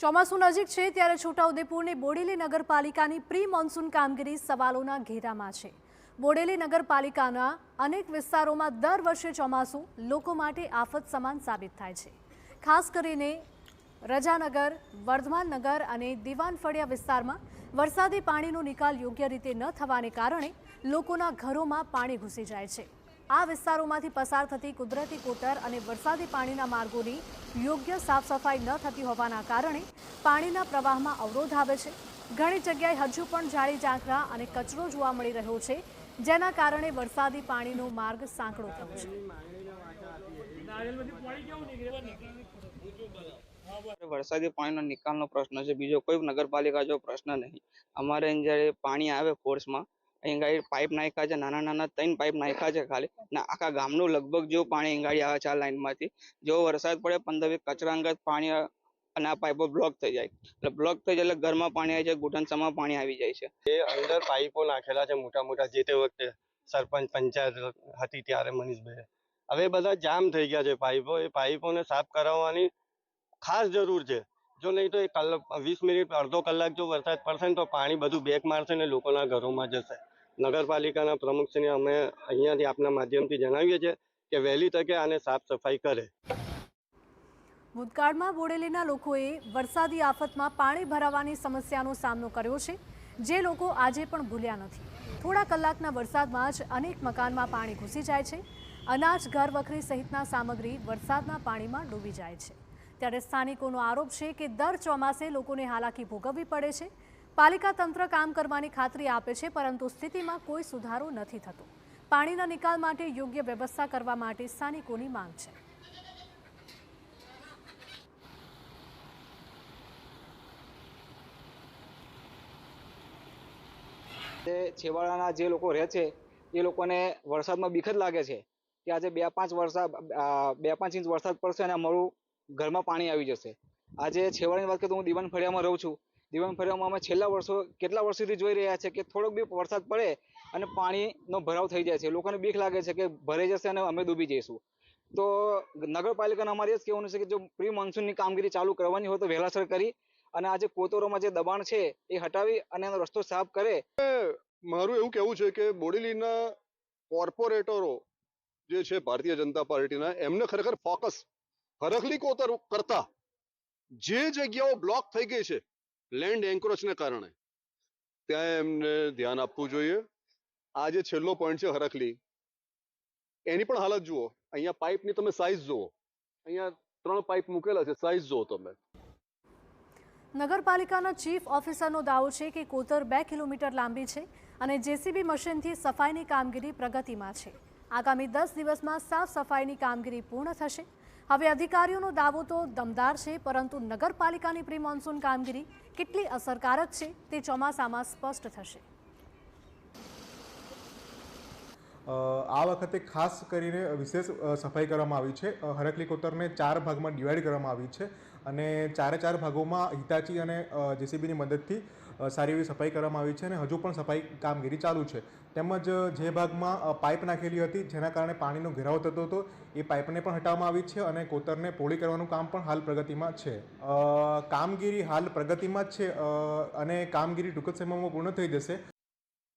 ચોમાસું નજીક છે ત્યારે છોટાઉદેપુરની બોડેલી નગરપાલિકાની પ્રી મોન્સૂન કામગીરી સવાલોના ઘેરામાં છે। બોડેલી નગરપાલિકાના અનેક વિસ્તારોમાં દર વર્ષે ચોમાસું લોકો માટે આફત સમાન સાબિત થાય છે। ખાસ કરીને રજાનગર, વર્ધમાન નગર અને દિવાન ફળિયા વિસ્તારમાં વરસાદી પાણીનો નિકાલ યોગ્ય રીતે ન થવાને કારણે લોકોના ઘરોમાં પાણી ઘૂસી જાય છે। આ વિસ્તારોમાંથી પસાર થતી કુદરતી કોટર અને વરસાદી પાણીના માર્ગોની યોગ્ય સાફ સફાઈ ન થતી હોવાના કારણે પાણીના પ્રવાહમાં અવરોધ આવે છે। ઘણી જગ્યાએ હજુ પણ જાળી ઝાંખરા અને કચરો જોવા મળી રહ્યો છે, જેના કારણે વરસાદી પાણીનો માર્ગ સાંકડો થયો છે। વરસાદી પાણીનો નિકાલનો પ્રશ્ન છે, બીજો કોઈ નગરપાલિકા જો પ્રશ્ન નહીં। અમારે જ્યારે પાણી આવે ફોર્સમાં અહીં પાઇપ નાખ્યા છે, નાના નાના 3 પાઇપ નાખ્યા છે ખાલી, ને આખા ગામનું લગભગ જો પાણી અહીં આવે છે આ લાઈનમાંથી। જો વરસાદ પડે 15-20 કચરા અંગત પાણી અને આ પાઇપો બ્લોક થઈ જાય, એટલે બ્લોક થઈ જાય એટલે ઘરમાં પાણી આવી જાય, ઘૂંટણસામાં પાણી આવી જાય છે। એ અંદર પાઇપો નાખેલા છે મોટા મોટા, જે તે વખતે સરપંચ પંચાયત હતી ત્યારે મનીષભાઈ, હવે બધા જામ થઈ ગયા છે પાઇપો। એ પાઇપોને સાફ કરાવવાની ખાસ જરૂર છે। જો નહીં તો 20 મિનિટ અડધો કલાક જો વરસાદ પડશે ને તો પાણી બધું બેક મારશે ને લોકોના ઘરોમાં જશે। નગરપાલિકાના પ્રમુખશ્રીને અમે અહીંયાથી આપના માધ્યમથી જણાવીએ છીએ કે વહેલી તકે આને સાફ સફાઈ કરે। ભૂતકાળમાં બોડેલીના લોકોએ વરસાદી આફતમાં પાણી ભરાવાની સમસ્યાનો સામનો કર્યો છે, જે લોકો આજે પણ ભૂલ્યા નથી। થોડા કલાકના વરસાદમાં જ અનેક મકાનમાં પાણી ઘૂસી જાય છે। અનાજ, ઘર વખરી સહિતના સામગ્રી વરસાદના પાણીમાં ડૂબી જાય છે। ત્યારે સ્થાનિકોનો આરોપ છે કે દર ચોમાસે લોકોને હાલાકી ભોગવવી પડે છે। પાલિકા તંત્ર કામ કરવાની ખાતરી આપે છે, પરંતુ સ્થિતિમાં કોઈ સુધારો નથી થતો। પાણીના નિકાલ માટે યોગ્ય વ્યવસ્થા કરવા માટે સ્થાનિકોની માંગ છે। છેવાડાના જે લોકો રહે છે એ લોકોને વરસાદમાં બીક જ લાગે છે કે આજે 2-5 ઇંચ વરસાદ પડશે અને અમારું ઘરમાં પાણી આવી જશે। આજે છેવાડાની વાત કરું તો હું દિવાન ફળિયામાં રહું છું। દિવાન ફળિયામાં અમે કેટલા વર્ષોથી જોઈ રહ્યા છે કે થોડોક બી વરસાદ પડે અને પાણીનો ભરાવ થઈ જાય છે। લોકોને બીક લાગે છે કે ભરાઈ જશે અને અમે ડૂબી જઈશું। તો નગરપાલિકાને અમારે એ જ કહેવાનું છે કે જો પ્રી મોન્સૂનની કામગીરી ચાલુ કરવાની હોય તો વહેલાસર કરી અને આ જે કોતરોમાં જે દબાણ છે એ હટાવી અને એનો રસ્તો સાફ કરે। મારું એવું કહેવું છે કે બોડેલીના કોર્પોરેટરો જે છે ભારતીય જનતા પાર્ટીના, એમને ખરેખર ફોકસ હરખલી કોતર કરતા જે જગ્યાઓ બ્લોક થઈ ગઈ છે લેન્ડ એન્ક્રોચને કારણે, ત્યાં એમને ધ્યાન આપવું જોઈએ। આ જે છેલ્લો પોઈન્ટ છે હરખલી, એની પણ હાલત જુઓ। અહીંયા પાઇપની તમે સાઇઝ જુઓ, અહીંયા 3 પાઇપ મૂકેલા છે, સાઇઝ જુઓ તમે। નગરપાલિકાના ચીફ ઓફિસરનો દાવો છે કે કોતર 2 કિલોમીટર લાંબી છે અને જેસીબી મશીનથી સફાઈની કામગીરી પ્રગતિમાં છે। આગામી 10 દિવસમાં સાફ સફાઈની કામગીરી પૂર્ણ થશે। હવે અધિકારીઓનો દાવો તો દમદાર છે, પરંતુ નગરપાલિકાની પ્રી મોન્સૂન કામગીરી કેટલી અસરકારક છે તે ચોમાસામાં સ્પષ્ટ થશે। આ વખતે ખાસ કરીને વિશેષ સફાઈ કરવામાં આવી છે। હરખલી કોતરને 4 ભાગમાં ડિવાઈડ કરવામાં આવી છે અને 4 ભાગોમાં હિતાચી અને જેસીબીની મદદથી સારી એવી સફાઈ કરવામાં આવી છે અને હજુ પણ સફાઈ કામગીરી ચાલુ છે। તેમજ જે ભાગમાં પાઇપ નાખેલી હતી જેના કારણે પાણીનો ઘેરાવ થતો હતો, એ પાઇપને પણ હટાવવામાં આવી છે અને કોતરને પહોળી કરવાનું કામ પણ હાલ પ્રગતિમાં છે। કામગીરી હાલ પ્રગતિમાં જ છે અને કામગીરી ટૂંક જ સમયમાં પૂર્ણ થઈ જશે।